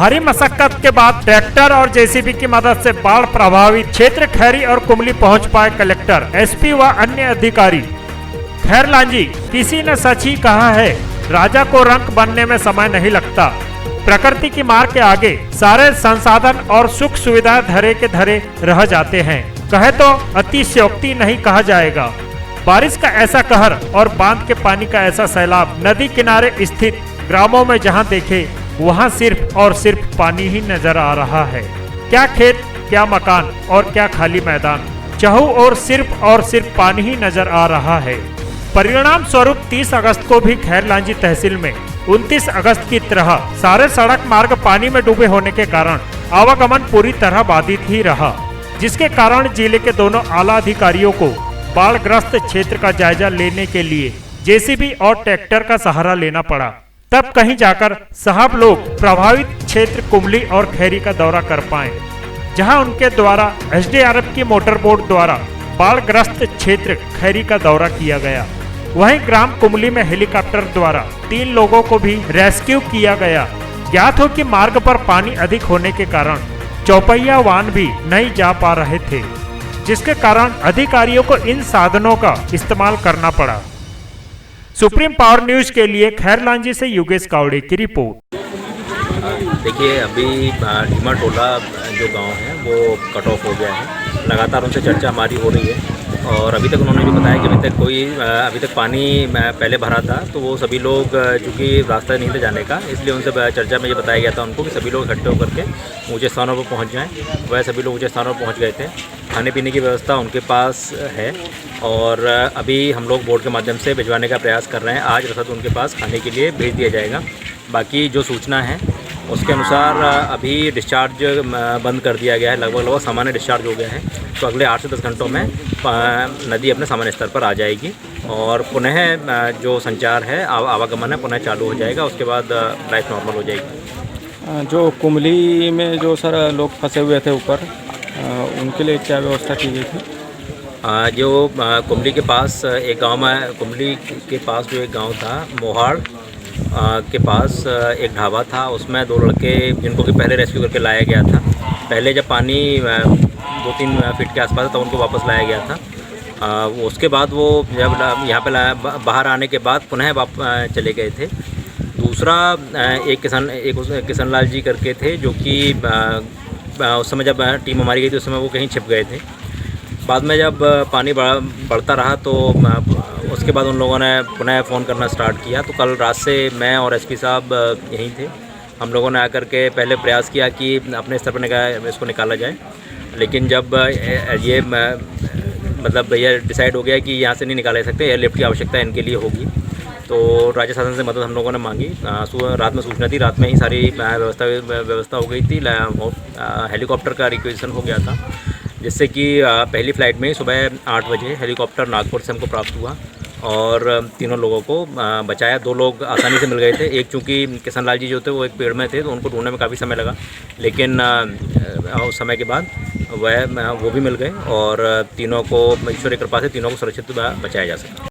भारी मशक्कत के बाद ट्रैक्टर और जेसीबी की मदद से बाढ़ प्रभावित क्षेत्र खैरी और कुमली पहुंच पाए कलेक्टर, एसपी व अन्य अधिकारी। खैर लांजी, किसी ने सच ही कहा है, राजा को रंक बनने में समय नहीं लगता। प्रकृति की मार के आगे सारे संसाधन और सुख सुविधा धरे के धरे रह जाते हैं। कहे तो अतिशयोक्ति नहीं कहा जाएगा। बारिश का ऐसा कहर और बांध के पानी का ऐसा सैलाब नदी किनारे स्थित ग्रामों में जहां देखे वहां सिर्फ और सिर्फ पानी ही नजर आ रहा है। क्या खेत, क्या मकान और क्या खाली मैदान, चहु और सिर्फ पानी ही नजर आ रहा है। परिणाम स्वरूप 30 अगस्त को भी खैर लांजी तहसील में 29 अगस्त की तरह सारे सड़क मार्ग पानी में डूबे होने के कारण आवागमन पूरी तरह बाधित ही रहा, जिसके कारण जिले के दोनों आला अधिकारियों को बाढ़ग्रस्त क्षेत्र का जायजा लेने के लिए जेसीबी और ट्रैक्टर का सहारा लेना पड़ा। तब कहीं जाकर साहब लोग प्रभावित क्षेत्र कुमली और खैरी का दौरा कर पाए, जहां उनके द्वारा एसडीआरएफ की मोटर बोट द्वारा बाढ़ग्रस्त क्षेत्र खैरी का दौरा किया गया। वहीं ग्राम कुमली में हेलीकॉप्टर द्वारा 3 लोगों को भी रेस्क्यू किया गया। ज्ञात हो कि मार्ग पर पानी अधिक होने के कारण चौपहिया वाहन भी नहीं जा पा रहे थे, जिसके कारण अधिकारियों को इन साधनों का इस्तेमाल करना पड़ा। सुप्रीम पावर न्यूज के लिए खैर लांजी से योगेश कावड़े की रिपोर्ट। देखिए, अभी ढीमा टोला जो गांव है वो कट ऑफ हो गया है। लगातार उनसे चर्चा हमारी हो रही है और अभी तक उन्होंने भी बताया कि अभी तक पानी पहले भरा था, तो वो सभी लोग चूँकि रास्ता नहीं था जाने का, इसलिए उनसे चर्चा में ये बताया गया था उनको कि सभी लोग इकट्ठे होकर के ऊँचे स्थानों पर पहुँच जाएँ। वह सभी लोग ऊँचे स्थानों पर पहुँच गए थे। खाने पीने की व्यवस्था उनके पास है और अभी हम लोग बोट के माध्यम से भिजवाने का प्रयास कर रहे हैं। आज रसद उनके पास खाने के लिए भेज दिया जाएगा। बाकी जो सूचना है उसके अनुसार अभी डिस्चार्ज बंद कर दिया गया है, लगभग सामान्य डिस्चार्ज हो गया है। तो अगले 8 से 10 घंटों में नदी अपने सामान्य स्तर पर आ जाएगी और पुनः जो संचार है, आवागमन है, पुनः चालू हो जाएगा। उसके बाद लाइफ नॉर्मल हो जाएगी। जो कुमली में जो सर लोग फंसे हुए थे ऊपर, उनके लिए क्या व्यवस्था की गई थी? जो कुमली के पास एक गांव में, कुमली के पास जो एक गांव था मोहाड़ के पास एक ढाबा था, उसमें 2 लड़के जिनको कि पहले रेस्क्यू करके लाया गया था। पहले जब पानी 2-3 फीट के आसपास था तब उनको वापस लाया गया था। उसके बाद वो जब यहाँ पे बाहर आने के बाद पुनः चले गए थे। दूसरा एक किशन लाल जी करके थे, जो कि उस समय जब टीम हमारी गई थी उस समय वो कहीं छिप गए थे। बाद में जब पानी बढ़ता रहा तो उसके बाद उन लोगों ने पुनः फ़ोन करना स्टार्ट किया। तो कल रात से मैं और एसपी साहब यहीं थे। हम लोगों ने आकर के पहले प्रयास किया कि अपने स्तर पर इसको निकाला जाए, लेकिन जब ये ये डिसाइड हो गया कि यहाँ से नहीं निकाले सकते, एयरलिफ्ट की आवश्यकता इनके लिए होगी, तो राज्य शासन से मदद हम लोगों ने मांगी। रात में सूचना थी, रात में ही सारी व्यवस्था हो गई थी। हेलीकॉप्टर का रिक्वेजिशन हो गया था, जिससे कि पहली फ़्लाइट में सुबह 8 बजे हेलीकॉप्टर नागपुर से हमको प्राप्त हुआ और 3 लोगों को बचाया। 2 लोग आसानी से मिल गए थे। एक चूँकि किशन लाल जी जो थे वो एक पेड़ में थे, तो उनको ढूंढने में काफ़ी समय लगा, लेकिन उस समय के बाद वो भी मिल गए और तीनों को ईश्वर की कृपा से तीनों को सुरक्षित बचाया जा सका।